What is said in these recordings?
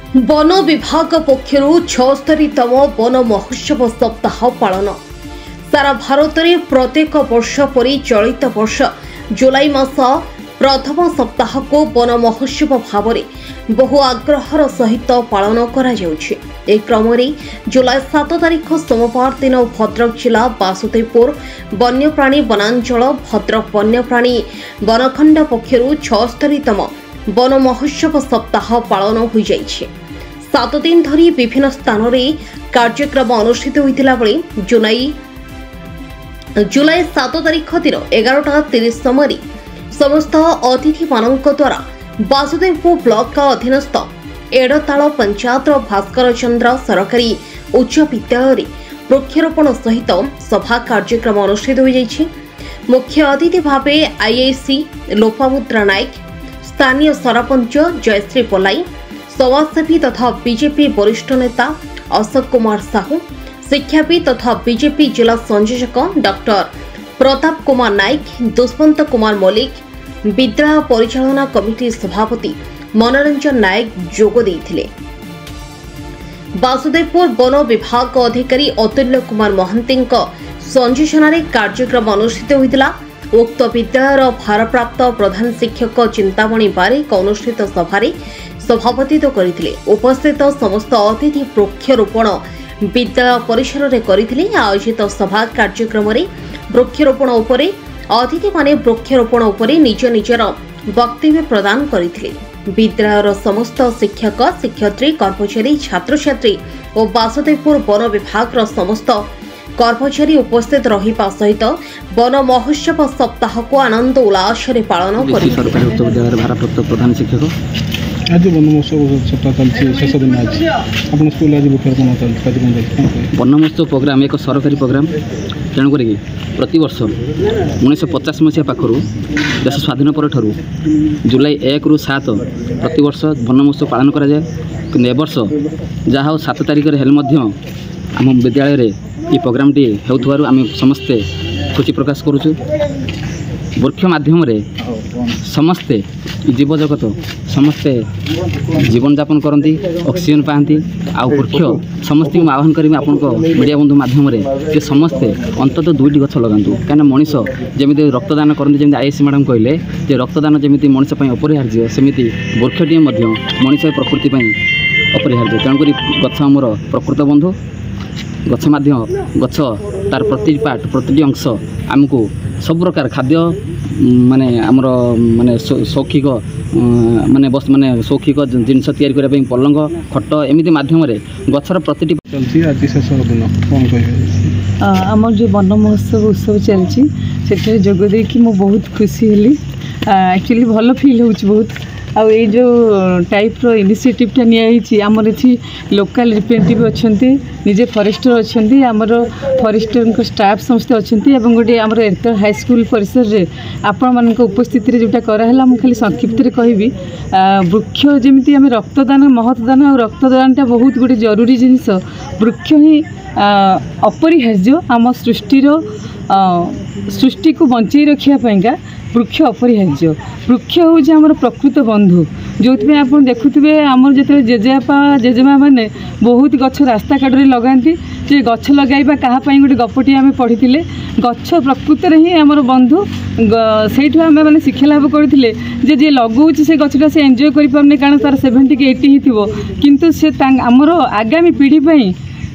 One विभाग पक्षर 76तम one महोत्सव सप्ताह पालन सारा भारत में प्रत्येक वर्ष परि चलित वर्ष जुलाई मास प्रथम सप्ताह को वन महोत्सव भाव में बहु आग्रहर सहित पालन करा जाउछि। एक क्रम जुलाई 7 तारिख सोमवार दिन भद्रक जिला बासुदेवपुर वन्यप्राणी वनांचल भद्रक वन्यप्राणी वनखंड पक्षर 76तम वन महोत्सव सप्ताह पालन हो जाइछि। 7 दिन धरी विभिन्न स्थान में कार्यक्रम अनुष्ठित होइतिला बेले जुलाई 7 तारिख दिन 11:30 समय समस्त अतिथि मानक द्वारा बासुदेवपुर ब्लॉक का अधीनस्थ एड़ताल पंचायत भास्कर चंद्र सरकारी उच्च विद्यालय वृक्षारोपण सहित सभा कार्यक्रम अनुष्ठित हो जाइछि। मुख्य अतिथि भाव आईआईसी लोपामुद्रा नायक, स्थानीय सरपंच जयश्री पलाई, समाजसेवी तथा बीजेपी वरिष्ठ नेता अशोक कुमार साहू, शिक्षाविद तथा बीजेपी जिला संयोजक डॉक्टर प्रताप कुमार नायक, दुष्मंत कुमार मल्लिक, विद्यालय परिचालना कमिटी सभापति मनोरंजन नायक जोग देइथिले। बासुदेवपुर वन विभाग अधिकारी अतुल्य कुमार महंती संयोजन कार्यक्रम अनुष्ठित होइतिला। उक्त विद्यालयर भारप्राप्त प्रधान शिक्षक चिंतामणि बारिक अनुष्ठित सभारे सभापतित्व करथिले। उपस्थित समस्त अतिथि वृक्षारोपण विद्यालय परिसर में करथिले। आयोजित सभा कार्यक्रम रे वृक्षारोपण उपरे अतिथि माने वृक्षारोपण उपरे निज निजर वक्तव्य प्रदान करथिले। विद्यालयर समस्त शिक्षक शिक्षयित्री कर्मचारी छात्र छात्री और बासुदेवपुर वन विभाग समस्त कर्मचारी उपस्थित रहिबा सहित वन महोत्सव सप्ताह को आनंद उल्लास पालन करथिले। भारप्राप्त प्रधान शिक्षक आज वन महोत्सव सप्ताह चलछि शेष दिन आज अपन स्कूल आज वृक्षारोपण चलछि। वन महोत्सव प्रोग्राम एक सरकारी प्रोग्राम तेणुक प्रति वर्ष 1950 मसीहा पाखर देश स्वाधीन पर जुलाई 1 ରୁ 7 प्रति वर्ष वन महोत्सव पालन करा जाए। कि वर्ष जहाँ 7 तारिख आम विद्यालय ये प्रोग्राम टी होउथवारु आम समस्ते खुशी प्रकाश करुचु। वृक्ष माध्यम समस्ते जीव जगत समस्ते जीवन यापन करती, ऑक्सीजन पाती। आ वृक्ष समस्त आह्वान करी आपण मीडिया बंधु माध्यम जे समस्ते अंततः 2टी गछ लगातु। कहीं मनीष जमी रक्तदान करते जमी आईएसी मैडम कहले जे रक्तदान जमी मनीष अपरिहार्य सेमती वृक्षटी मनीष प्रकृति अपरिहार्य। तेणुक गछ आमर प्रकृत बंधु। गछ गछ तार प्रति पार्ट प्रति अंश आमको सब प्रकार खाद्य माने आमर माने शौक्षिक माने बस माने शौक्षिक जिनस तैयारी करने पलंग खट एमती मध्यम गचर प्रति चलती आज शेष दिन कौन कह आम जो वन महोत्सव उत्सव चलती से जोगदे कि मु बहुत खुशी हेली। एक्चुअली भल फील हो बहुत। आउ ये जो टाइप रो इनिशिएटिव निया आमर ये लोकल रिप्रेजेंटेटिव अच्छा निजे फॉरेस्टर अच्छा आमर फॉरेस्टर स्टाफ समस्त अच्छा गोटे आमर एरतल हाई स्कूल परिसर रे आपण मान उपस्थिति जोटा कराला मुझे खाली संक्षिप्त कहबी वृक्ष जमी आम रक्तदान महत्दान और रक्तदान टा बहुत गोटे जरूरी जिनिस। वृक्ष ही अपरिहार्य आम सृष्टि को बंचाई रखापा वृक्ष अपरिहार्य। वृक्ष हूँ आमर प्रकृत बंधु जो आप देखुए आमर जो जेजेपा जेजेमा मैंने बहुत गछ रास्ता काटे लगाती जे गछ लगाइबा कहाँपाई गोटे गपटी आम पढ़ी गछ प्रकृत ही आमर बंधु। से आम मैंने शिक्षा लाभ करते जे लगाऊँ से गछटा से एंजॉय करें कारण तार 70 कि 80 ही थो किंतु से आमर आगामी पीढ़ी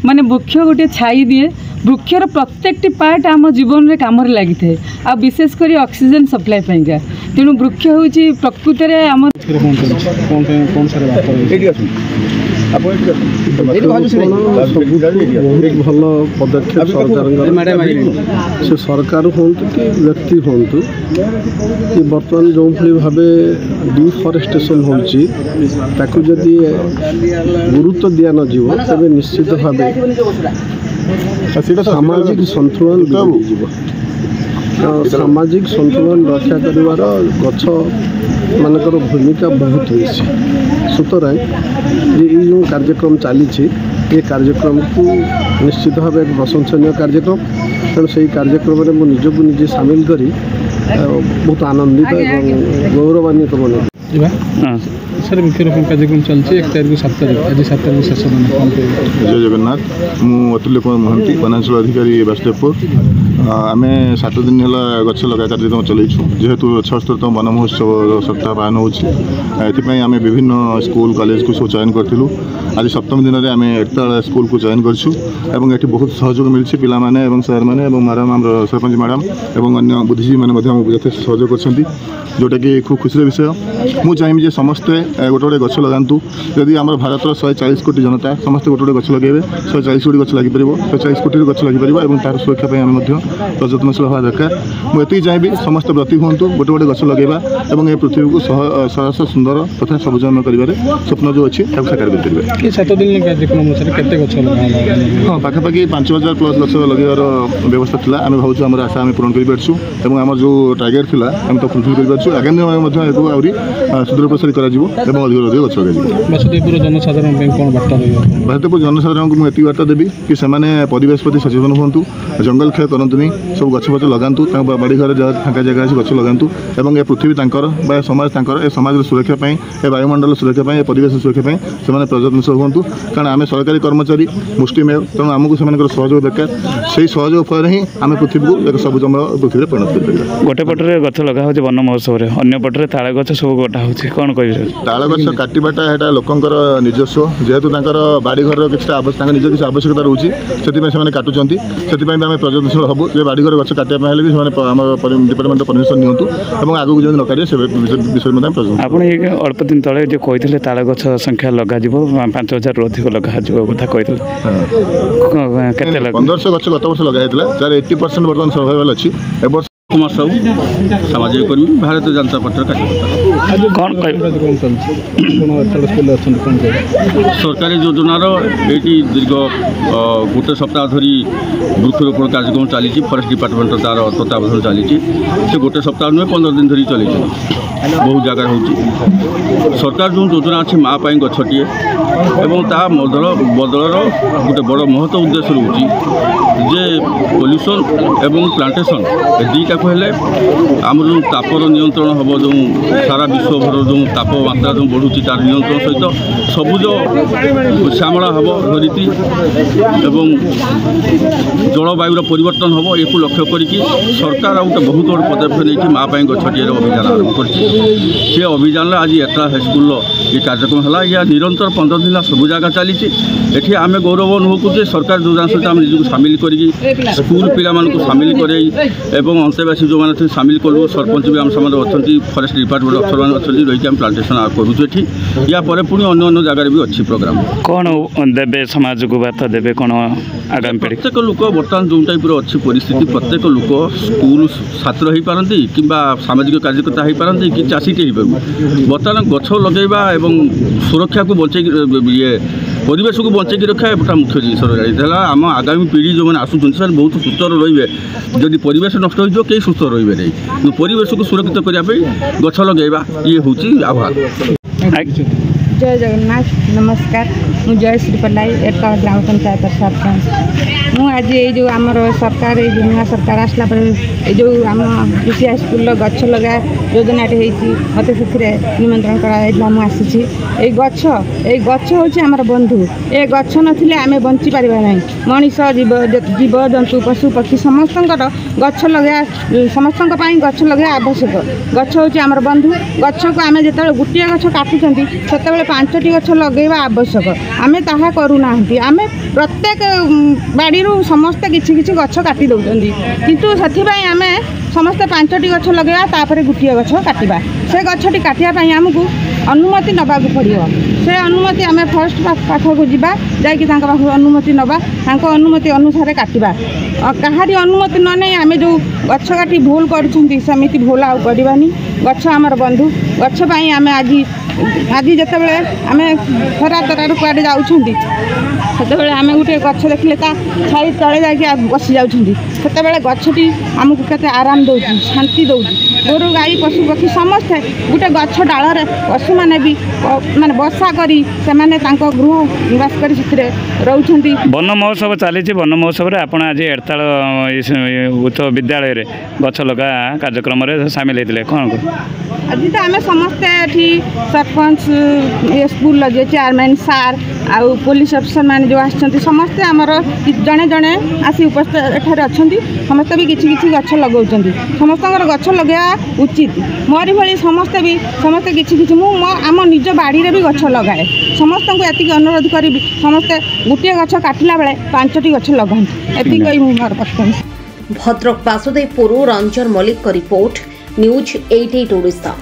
माने वृक्ष गोटे छाई दिए। वृक्षर प्रत्येकटी पार्ट आम जीवन में कम लगी थाए आ विशेषकर ऑक्सीजन सप्लाई पाइका। तेणु वृक्ष हूँ प्रकृत में आम भल पदक्षेप सरकार सरकार हूँ कि व्यक्ति हूँ कि बर्तमान जो भाव डिफरेस्टेशन होदी गुरुत्व दिया नजीव तेज निश्चित भाव सामाजिक संतुलन सामाजिक संतुलन रक्षा कर गछ मानकर भूमिका बहुत होती। सुतरां ये जो कार्यक्रम चली ये कार्यक्रम को निश्चित भाव एक प्रशंसनीय कार्यक्रम। तेणु से कार्यक्रम में निजक निजे सामिल करी बहुत आनंदित और गौरवान्वित मन। हाँ सर वृक्षरोपण कार्यक्रम चलती 1 तारिख 7 तारिख आज 7 तारिख शेष दिन कौन कह जय जगन्नाथ मु अतुल्य कुमार महांती फाइनान्शियल अधिकारी बासुदेवपुर आम 7 दिन है गछ लगा कार्यक्रम चलैछु जेहेतु 76तम वन महोत्सव सप्ताह पालन होमें आम विभिन्न स्कूल कॉलेज को सब चयन करूँ आज 7म दिन में आम एकताल स्कूल को चयन करूँ ये बहुत सहयोग मिली पाने सर मैंने मैडम आम सरपंच मैडम और अन्य बुद्धिजीवी मैंने यथेष सहयोग कर जोटा कि खूब खुशी विषय मुझे चाहिए समस्ते गोटे गोटे गछ लगातु जदि आम भारत 140 कोटी जनता समस्त गोटे गोटे गछ लगे 140 कोटी गछ लगिपर 140 कोटी गछ लगिपर और तार सुरक्षा आम प्रयत्नशील हवा दरकार मुझे चाहिए समस्त व्रती हूँ गोटे गोटे गछ लगेगा और ये पृथ्वी को सहस सुंदर तथा सबुजमय कर स्वप्न जो अच्छी साकार करेंगे 7 दिन कार्यक्रम हाँ पाखापाखि 5000 प्लस गछ लगे व्यवस्था थी आम भावुँ आम आशा आम पूरण कर और आम जो टार्गेट थी आम तो फुलफिल कर आगामी सुदृढ़ प्रसारी कर अधिक गछ लगे बासुदेवपुर जनसाधारण कौन बार्ता रही बासुदेवपुर जनसाधारण को मुझे बार्ता देवी कि से परिवेश प्रति सचेतन हूँ जंगल क्षय करतुनि सब गछ फच लगातु बाड़ी घर फाँका जगह अच्छी गछ लगातु और ये पृथ्वी तांकर समाज तांकर समाज सुरक्षा ए वायुमंडल सुरक्षा ए परिवेश सुरक्षा से प्रयत्नशील हूँ कारण आम सरकारी कर्मचारी मुष्टिमेय तेणु आमको से सहयोग दरकार से सहयोग फल ही आम पृथ्वी को एक सबुजमय पृथ्वी परिणत कर गोटे पटे गछ लगा हो वन महोत्सव अन्य पटे ताल गछ सब कटा हो कौन कह ताल गछ काटवाटा है लोकंर निजस्व जेहेतु बाड़ी घर किसी निज किसी आवश्यकता रोचे से काटुंट से आम प्रयत्नशील हबू जे बाड़ी घर गछ काटापी भी डिपार्टमेंट परमिशन नियंतु और आगू जब न काटे से विषय आप अल्प दिन तले जो कहते ताल गछ संख्या लग 5000 रु अधिक लगा कथा कहते 1500 गछ गत वर्ष लगाई जार 80% बर्तमान सर्वाइवल अच्छी कुमार साहू सामाजिक कर्मी भारतीय जनता पार्टी कार्यकर्ता कौन सरकारी योजनार ये दीर्घ गोटे सप्ताह धरी वृक्षरोपण कार्यक्रम चली फरेस्ट डिपार्टमेंट तार तत्वावधान चली से गोटे सप्ताह नुहे 15 दिन धरी चली बहुत जगह हो सरकार जो योजना अच्छी माँ पाई गछटी एवं ता बदलर गोटे बड़ महत्व उद्देश्य रोचे जे पॉल्यूशन एवं प्लांटेशन दुईटा को हेले आम जो तापर नियंत्रण हम जो सारा विश्वभर जो तापमात्रा जो बढ़ुची तार नियंत्रण सहित सबुज श्यामला हम धरित्री एवं जलवायुर परिवर्तन हम एक लक्ष्य करके सरकार आ गोटे बहुत बड़ पदक्षेप नहीं माँ पाई गछटी अभियान आरंभ कर अभियान आज एटा हाईस्कल ये कार्यक्रम है या निरंतर 15 दिन सब जगह चली एठी आम गौरव अनुभव करुचे सरकार योजना सहित आम निजी सामिल करी स्कूल पिला सामिल कर अंतेवासी जो मैंने सामिल कलु सरपंच भी आम सामने अच्छा फरेस्ट डिपार्टमेंट अफसर मैंने अच्छा रही आम प्लांटेसन करुचे या पुणी अन्य जगार भी अच्छी प्रोग्राम कौन देवे समाज को बार्ता देवे कौन आगामी पीढ़ी प्रत्येक लोक बर्तमान जो टाइप अच्छी परिस्थिति प्रत्येक लोक स्कूल छात्र हो पारती कि सामाजिक कार्यकर्ता हो पारती कि चाषीटे हो पार बर्तमान गछ लगेगा और सुरक्षा को बचे ये परिवेश को बचेकी रखा एटा मुख्य जिन रही आम आगामी पीढ़ी जो मैंने आसुच्च से बहुत सुस्थ रे जदि परिवेश नष्ट हो कई सुस्थ रे नहीं परिवेश को सुरक्षित करने गछ लगेगा ये हूँ आह्वान। जय जगन्नाथ नमस्कार मु जयश्री पल्लाई एटा ग्राम पंचायत सरपंच मु आज ये जो आमर सरकार ये नुआ सरकार आसला पर जो आम कृषि हाईस्कल गछ लगा योजनाटे मत से निमंत्रण करासी ये गछ हूँ आमर बंधु ये गछ नथिले आमे बंची पारिबा नहीं मनीष जीव जीव जंतु पशु पक्षी समस्त गछ लगा समस्त गछ लगा आवश्यक गछ हूँ आमर बंधु गछ को आम जो गोटे गछ काटुंट से 5टी गछ लगेगा आवश्यक आमे ताहा करूना आम प्रत्येक बाड़ी समस्ते किछि किछि गछ काटी दौरान किंतु से आम समस्ते 5टी गछ लगेगा तापर गोटे गछ काटिबा से गछटी काटियापाई आमको अनुमति नबाक पड़ो से अनुमति आम फरेस्ट पाखक जावा जाकि अनुमति नवा अनुमति अनुसार काटिबा कहारी अनुमति न नहीं आम जो गछ काटी भूल करमती भूल आउ करवानी गछ आमर बंधु गछ पाई आम आज जिते आम खरा तरार कुआडे जाऊँगी से आम गोटे गछ देखले छाई तले जा बसी जाते गछटी आमको केते आराम दौर शांति दौर गोरु गाई पशु पक्षी समस्ते गोटे गछ डाल पशु मैंने भी माने बसा करी से गृह निवास कर रोचे। वन महोत्सव चली वन महोत्सव आप आज एड़ताल उच्च विद्यालय गछ लगा कार्यक्रम सामिल होते कौन आज तो आम समस्ते एठी सरपंच स्कूल जे चेयरमैन सार आउ पुलिस अफिसर मैंने जो आसछन्ति समस्ते आमर जड़े जड़े आसी उपस्थित एठारे अछन्ति समस्ते भी किछि किछि गछ लगाउछन्ति समस्तकर गछ लगा उचित मोरी भली समस्ते किछि किछि मु आम निज बाड़ी रे भी गछ लगाए समस्त को एति अनुरोध करी समस्ते गोटे गछ काटिला बेले 5टी गछ लगांती एति कहि मु मोर पक्ष। Bhadrak Basudevpur Ranjan Mallik report news 88 Odisha.